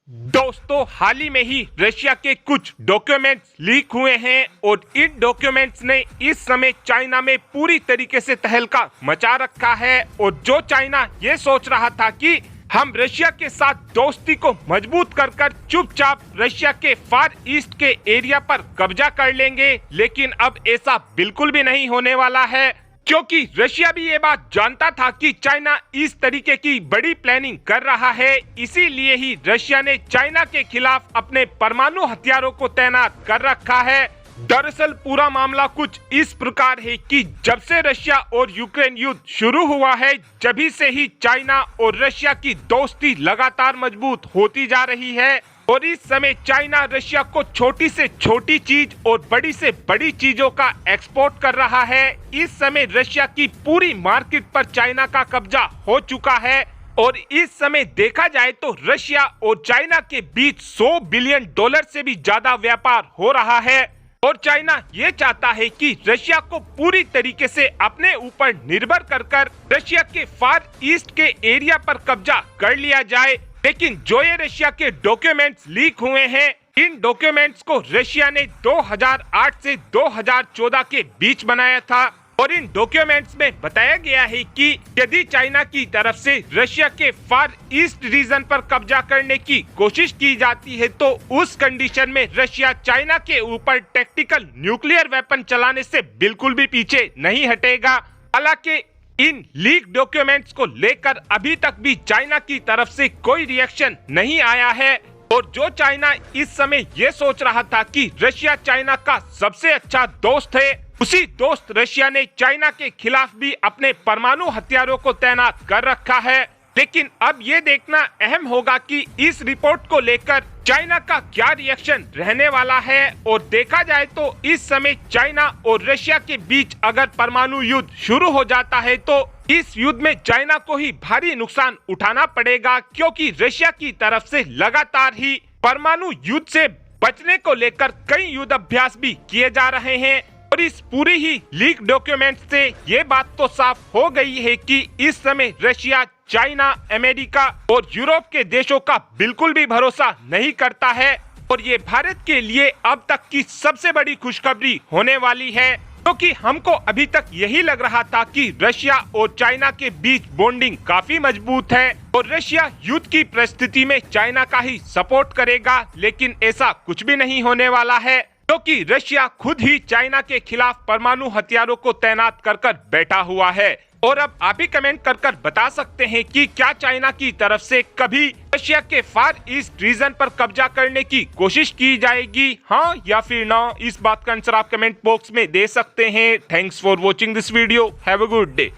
दोस्तों, हाल ही में ही रशिया के कुछ डॉक्यूमेंट्स लीक हुए हैं और इन डॉक्यूमेंट्स ने इस समय चाइना में पूरी तरीके से तहलका मचा रखा है। और जो चाइना ये सोच रहा था कि हम रशिया के साथ दोस्ती को मजबूत कर चुपचाप रशिया के फार ईस्ट के एरिया पर कब्जा कर लेंगे, लेकिन अब ऐसा बिल्कुल भी नहीं होने वाला है, क्योंकि रशिया भी ये बात जानता था कि चाइना इस तरीके की बड़ी प्लानिंग कर रहा है। इसीलिए ही रशिया ने चाइना के खिलाफ अपने परमाणु हथियारों को तैनात कर रखा है। दरअसल पूरा मामला कुछ इस प्रकार है कि जब से रशिया और यूक्रेन युद्ध शुरू हुआ है, जभी से ही चाइना और रशिया की दोस्ती लगातार मजबूत होती जा रही है। और इस समय चाइना रशिया को छोटी से छोटी चीज और बड़ी से बड़ी चीजों का एक्सपोर्ट कर रहा है। इस समय रशिया की पूरी मार्केट पर चाइना का कब्जा हो चुका है और इस समय देखा जाए तो रशिया और चाइना के बीच $100 बिलियन से भी ज्यादा व्यापार हो रहा है। और चाइना ये चाहता है कि रशिया को पूरी तरीके से अपने ऊपर निर्भर कर रशिया के फार ईस्ट के एरिया पर कब्जा कर लिया जाए। लेकिन जो ये रशिया के डॉक्यूमेंट्स लीक हुए हैं, इन डॉक्यूमेंट्स को रशिया ने 2008 से 2014 के बीच बनाया था और इन डॉक्यूमेंट्स में बताया गया है कि यदि चाइना की तरफ से रशिया के फार ईस्ट रीजन पर कब्जा करने की कोशिश की जाती है तो उस कंडीशन में रशिया चाइना के ऊपर टैक्टिकल न्यूक्लियर वेपन चलाने से बिल्कुल भी पीछे नहीं हटेगा। हालांकि इन लीक डॉक्यूमेंट्स को लेकर अभी तक भी चाइना की तरफ से कोई रिएक्शन नहीं आया है। और जो चाइना इस समय ये सोच रहा था कि रशिया चाइना का सबसे अच्छा दोस्त है, उसी दोस्त रशिया ने चाइना के खिलाफ भी अपने परमाणु हथियारों को तैनात कर रखा है। लेकिन अब ये देखना अहम होगा कि इस रिपोर्ट को लेकर चाइना का क्या रिएक्शन रहने वाला है। और देखा जाए तो इस समय चाइना और रशिया के बीच अगर परमाणु युद्ध शुरू हो जाता है तो इस युद्ध में चाइना को ही भारी नुकसान उठाना पड़ेगा, क्योंकि रशिया की तरफ से लगातार ही परमाणु युद्ध से बचने को लेकर कई युद्ध अभ्यास भी किए जा रहे हैं। और इस पूरी ही लीक डॉक्यूमेंट से ये बात तो साफ हो गई है कि इस समय रशिया, चाइना, अमेरिका और यूरोप के देशों का बिल्कुल भी भरोसा नहीं करता है। और ये भारत के लिए अब तक की सबसे बड़ी खुशखबरी होने वाली है, क्योंकि हमको अभी तक यही लग रहा था कि रशिया और चाइना के बीच बॉन्डिंग काफी मजबूत है और रशिया युद्ध की परिस्थिति में चाइना का ही सपोर्ट करेगा, लेकिन ऐसा कुछ भी नहीं होने वाला है, क्योंकि रशिया खुद ही चाइना के खिलाफ परमाणु हथियारों को तैनात कर बैठा हुआ है। और अब आप ही कमेंट कर बता सकते हैं कि क्या चाइना की तरफ से कभी रशिया के फार ईस्ट रीजन पर कब्जा करने की कोशिश की जाएगी, हाँ या फिर ना। इस बात का आंसर आप कमेंट बॉक्स में दे सकते हैं। Thanks for watching this video. Have a good day.